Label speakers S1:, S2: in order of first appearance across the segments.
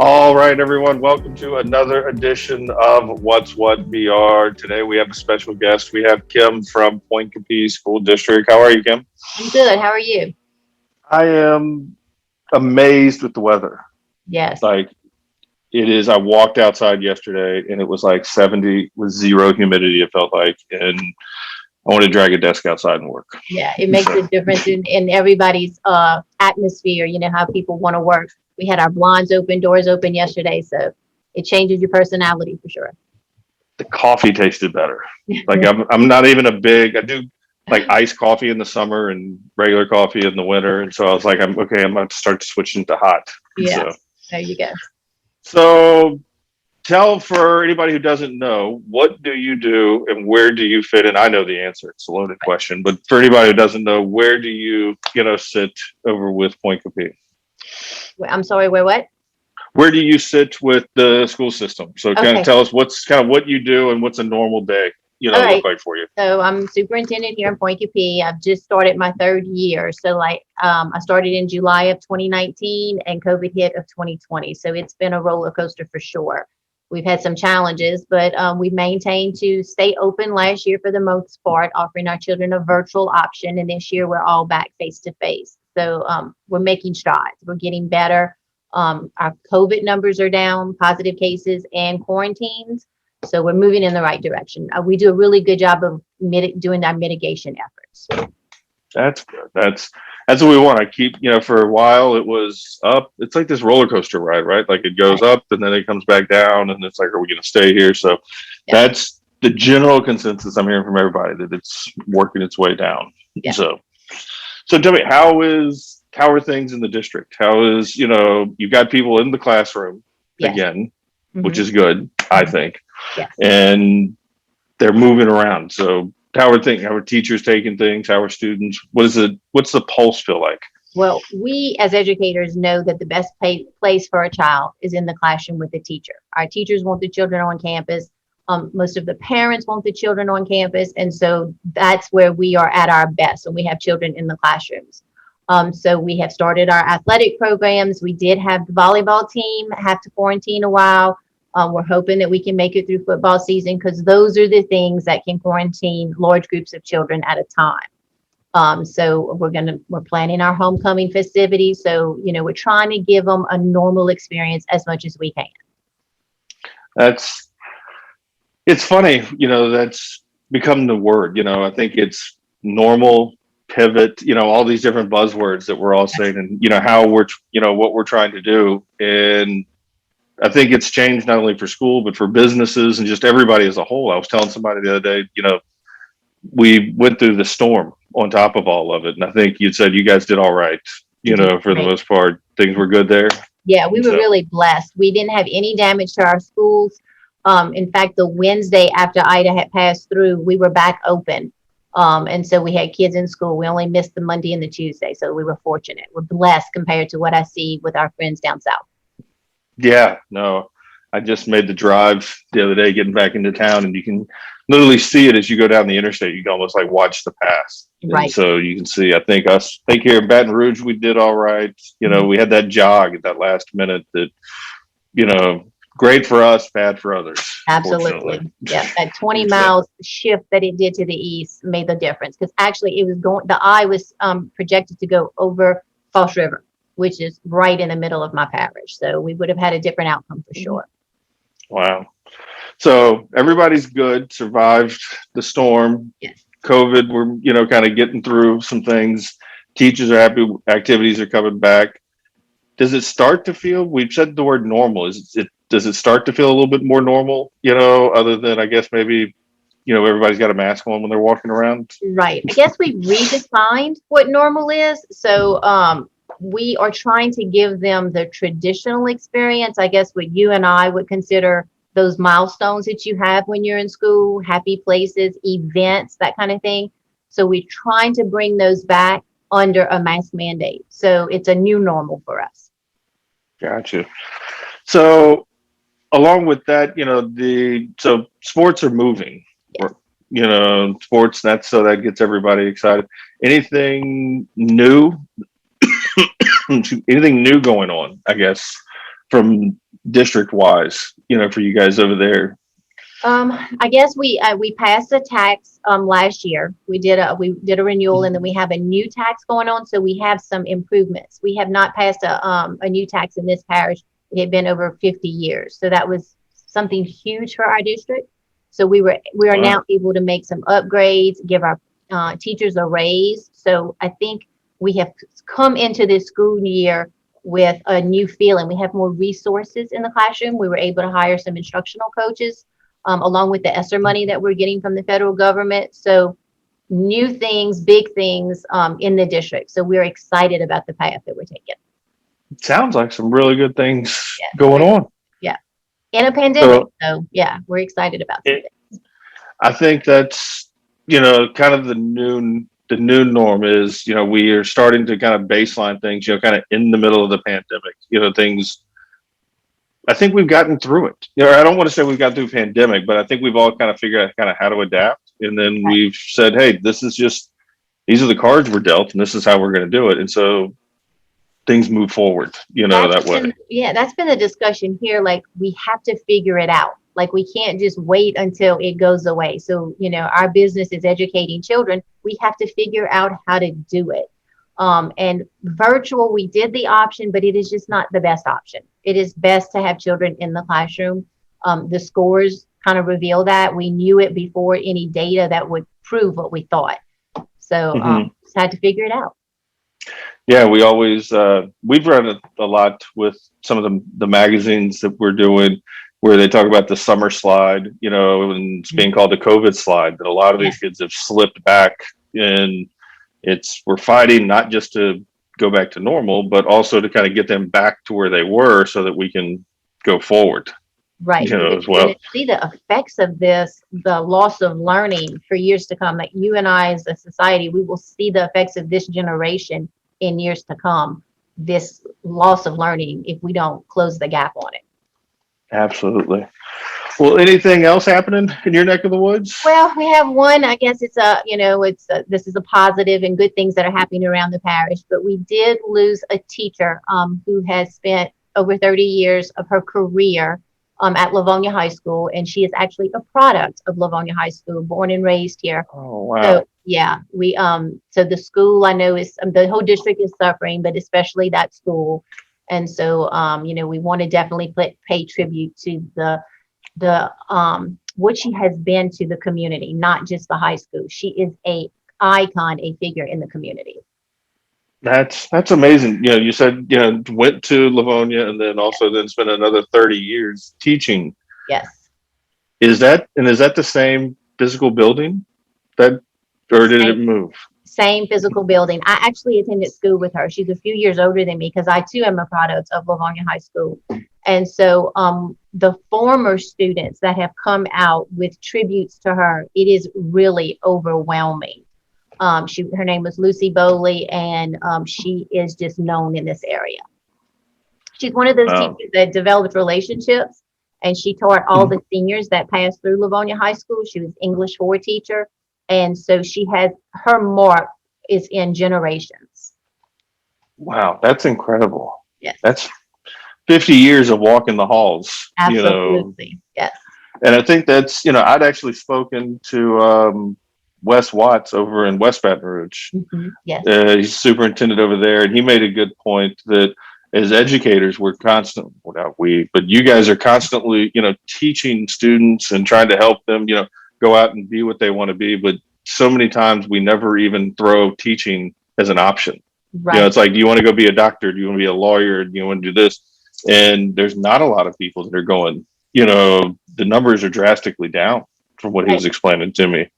S1: All right, everyone, welcome to another edition of What's What VR. Today we have a special guest. We have Kim from Point Capee School District. How are you, Kim?
S2: I'm good. How are you?
S1: I am amazed with the weather.
S2: Yes.
S1: Like I walked outside yesterday and it was like 70 with zero humidity, it felt like. And I want to drag a desk outside and work.
S2: Yeah, it makes
S1: So
S2: a difference in everybody's atmosphere, how people want to work. We had our blinds open, doors open yesterday, so it changes your personality for sure.
S1: the coffee tasted better. Like I'm not even I do like iced coffee in the summer and regular coffee in the winter. And so I was like, I'm okay, I'm going to start switching to hot. So,
S2: Yes. There you go.
S1: so tell for anybody who doesn't know, what do you do and where do you fit in? I know the answer. It's a loaded question, but for anybody who doesn't know, where do you sit over with Point Capee?
S2: I'm sorry, where what?
S1: Where do you sit with the school system? So kind of
S2: Okay.
S1: tell us what's kind of what you do and what's a normal day,
S2: All
S1: look
S2: right.
S1: like for you.
S2: So I'm superintendent here in Point P. I've just started my third year. So I started in July of 2019 and COVID hit of 2020. So it's been a roller coaster for sure. We've had some challenges, but we maintained to stay open last year for the most part, offering our children a virtual option. And this year we're all back face to face. So we're making strides. We're getting better. Our COVID numbers are down, positive cases and quarantines. So we're moving in the right direction. We do a really good job of doing our mitigation efforts.
S1: That's good. That's what we want. I keep, for a while it was up. It's like this roller coaster ride, right? Like it goes
S2: Right.
S1: up and then it comes back down, and it's like, are we going to stay here? So
S2: Yeah.
S1: that's the general consensus I'm hearing from everybody, that it's working its way down.
S2: Yeah.
S1: So tell me, how are things in the district? How is, you've got people in the classroom
S2: Yes.
S1: again, which
S2: Mhm.
S1: is good, I think,
S2: Yes.
S1: and they're moving around. So how are things? How are teachers taking things? How are students? What's the pulse feel like?
S2: Well, we as educators know that the best place for a child is in the classroom with the teacher. Our teachers want the children on campus. Most of the parents want the children on campus. And so that's where we are at our best when we have children in the classrooms. So we have started our athletic programs. We did have the volleyball team have to quarantine a while. We're hoping that we can make it through football season because those are the things that can quarantine large groups of children at a time. So we're planning our homecoming festivities. So, we're trying to give them a normal experience as much as we can.
S1: That's it's funny, that's become the word. I think it's normal, pivot, all these different buzzwords that we're all saying, and how what we're trying to do. And I think it's changed not only for school but for businesses and just everybody as a whole. I was telling somebody the other day, we went through the storm on top of all of it, and I think you said you guys did all right.
S2: We did
S1: For the
S2: great.
S1: most part, things were good there.
S2: Yeah, we were
S1: So
S2: really blessed. We didn't have any damage to our schools. In fact, the Wednesday after Ida had passed through, we were back open. And so we had kids in school. We only missed the Monday and the Tuesday. So we were fortunate. We're blessed compared to what I see with our friends down south.
S1: yeah, no, I just made the drive the other day getting back into town, and you can literally see it as you go down the interstate. You can almost like watch the pass. And
S2: Right.
S1: so you can see, I think here in Baton Rouge, we did all right. We had that jog at that last minute that, you know, great for us, bad for others, fortunately.
S2: Absolutely. Yeah. That 20
S1: So,
S2: miles shift that it did to the east made the difference because actually the eye was projected to go over Falls River, which is right in the middle of my parish. So we would have had a different outcome for sure.
S1: wow. So everybody's good, survived the storm.
S2: Yes.
S1: COVID, we're, kind of getting through some things. Teachers are happy, activities are coming back. Does it start to feel, we've said the word normal, does it start to feel a little bit more normal, other than I guess maybe, everybody's got a mask on when they're walking around?
S2: Right. I guess we redefined what normal is. So we are trying to give them the traditional experience, I guess what you and I would consider those milestones that you have when you're in school, happy places, events, that kind of thing. So we're trying to bring those back under a mask mandate. So it's a new normal for us.
S1: Gotcha. So along with that, so sports are moving,
S2: Yes.
S1: sports, so that gets everybody excited. Anything new, anything new going on, I guess, from district wise, for you guys over there?
S2: I guess we passed a tax last year. We did a renewal, and then we have a new tax going on. So we have some improvements. We have not passed a new tax in this parish. It had been over 50 years. So that was something huge for our district. So we are
S1: Wow.
S2: now able to make some upgrades, give our teachers a raise. So I think we have come into this school year with a new feeling. We have more resources in the classroom. We were able to hire some instructional coaches, along with the ESSER money that we're getting from the federal government. So new things, big things in the district. So we're excited about the path that we're taking.
S1: It sounds like some really good things
S2: Yeah,
S1: going on.
S2: yeah. In a pandemic. So yeah, we're excited about
S1: It,
S2: something.
S1: I think that's, kind of the new norm is, we are starting to kind of baseline things, kind of in the middle of the pandemic, things. I think we've gotten through it. I don't want to say we've got through a pandemic, but I think we've all kind of figured out kind of how to adapt. And then
S2: Right.
S1: we've said, hey, these are the cards we're dealt, and this is how we're going to do it. And so things move forward, that way.
S2: That's been the discussion here. Like we have to figure it out. Like we can't just wait until it goes away. So, our business is educating children. We have to figure out how to do it. And virtual, we did the option, but it is just not the best option. It is best to have children in the classroom. The scores kind of reveal that. We knew it before any data that would prove what we thought. So just had to figure it out.
S1: Yeah, we've read a lot with some of the magazines that we're doing where they talk about the summer slide, and it's being called the COVID slide, that a lot of these kids have slipped back, and we're fighting not just to go back to normal, but also to kind of get them back to where they were so that we can go forward,
S2: Right.
S1: as
S2: We're going
S1: well.
S2: to see the effects of this, the loss of learning for years to come. Like you and I as a society, we will see the effects of this generation in years to come, this loss of learning, if we don't close the gap on it.
S1: Absolutely. Well, anything else happening in your neck of the woods?
S2: Well, we have one, I guess this is a positive and good things that are happening around the parish, but we did lose a teacher who has spent over 30 years of her career at Livonia High School, and she is actually a product of Livonia High School, born and raised here.
S1: Oh, wow.
S2: So yeah, so the school I know is the whole district is suffering, but especially that school. And so we want to definitely pay tribute to the what she has been to the community, not just the high school. She is a icon, a figure in the community.
S1: That's amazing. You said, went to Livonia and then also then spent another 30 years teaching.
S2: Yes.
S1: Is that the same physical building or did it move?
S2: Same physical building. I actually attended school with her. She's a few years older than me because I too am a product of Livonia High School. And so the former students that have come out with tributes to her, it is really overwhelming. Her name was Lucy Bowley, and she is just known in this area. She's one of those teachers that developed relationships, and she taught all the seniors that passed through Livonia High School. She was English 4 teacher. And so her mark is in generations.
S1: Wow, that's incredible.
S2: Yes.
S1: That's 50 years of walking the halls.
S2: Absolutely. Yes.
S1: And I think that's, I'd actually spoken to Wes Watts over in West Baton Rouge.
S2: Mm-hmm. Yes.
S1: He's superintendent over there, and he made a good point that as educators, we're constantly, well, not we, but you guys are constantly, teaching students and trying to help them, go out and be what they want to be. But so many times we never even throw teaching as an option.
S2: Right.
S1: It's like, do you want to go be a doctor? Do you want to be a lawyer? Do you want to do this? And there's not a lot of people that are going, the numbers are drastically down from what he was explaining to me.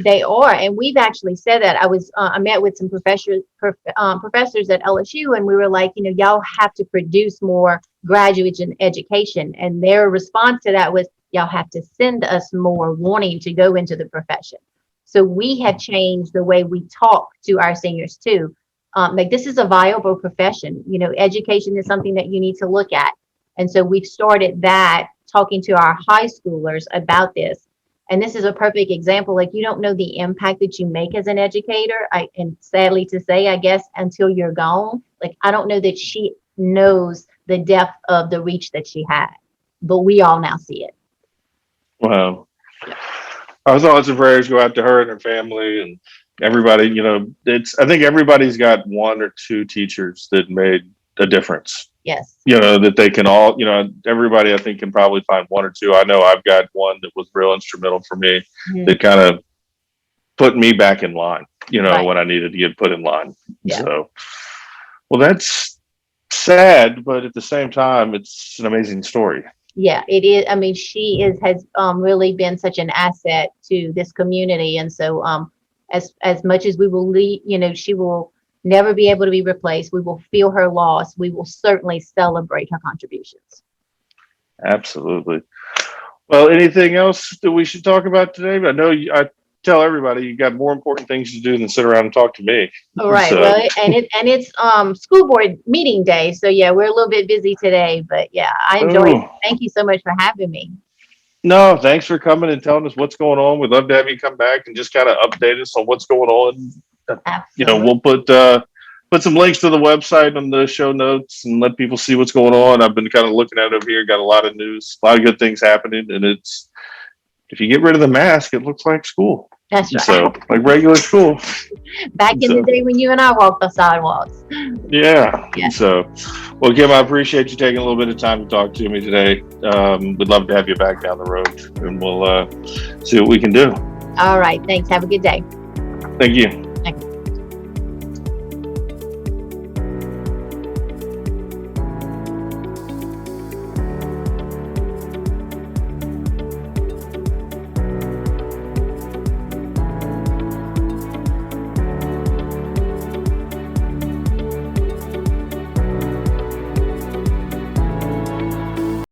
S2: They are. And we've actually said that. I met with some professors at LSU, and we were like, y'all have to produce more graduates in education. And their response to that was, y'all have to send us more wanting to go into the profession. So we have changed the way we talk to our seniors too. Like this is a viable profession. Education is something that you need to look at. And so we've started that, talking to our high schoolers about this. And this is a perfect example. Like you don't know the impact that you make as an educator. And sadly to say, I guess, until you're gone, like I don't know that she knows the depth of the reach that she had. But we all now see it.
S1: Wow. Our thoughts and prayers go out to her and her family and everybody. I think everybody's got one or two teachers that made a difference.
S2: Yes.
S1: That they can all, everybody I think can probably find one or two. I know I've got one that was real instrumental for me that kind of put me back in line,
S2: Right.
S1: when I needed to get put in line.
S2: Yeah.
S1: So, well, that's sad, but at the same time, it's an amazing story.
S2: Yeah, it is. I mean, has really been such an asset to this community. And so as much as we will leave, she will never be able to be replaced. We will feel her loss. We will certainly celebrate her contributions.
S1: Absolutely. Well, anything else that we should talk about today? I know I tell everybody you got more important things to do than sit around and talk to me.
S2: All right.
S1: So.
S2: Well, it's school board meeting day. So yeah, we're a little bit busy today, but yeah, I enjoyed it. Thank you so much for having me.
S1: No, thanks for coming and telling us what's going on. We'd love to have you come back and just kind of update us on what's going on.
S2: Absolutely.
S1: We'll put some links to the website on the show notes and let people see what's going on. I've been kind of looking at it over here, got a lot of news, a lot of good things happening, and if you get rid of the mask, it looks like school.
S2: That's right.
S1: So like regular school.
S2: Back in the day when you and I walked the sidewalks.
S1: Yeah.
S2: Yeah.
S1: So, well, Kim, I appreciate you taking a little bit of time to talk to me today. We'd love to have you back down the road, and we'll see what we can do.
S2: All right. Thanks. Have a good day.
S1: Thank you.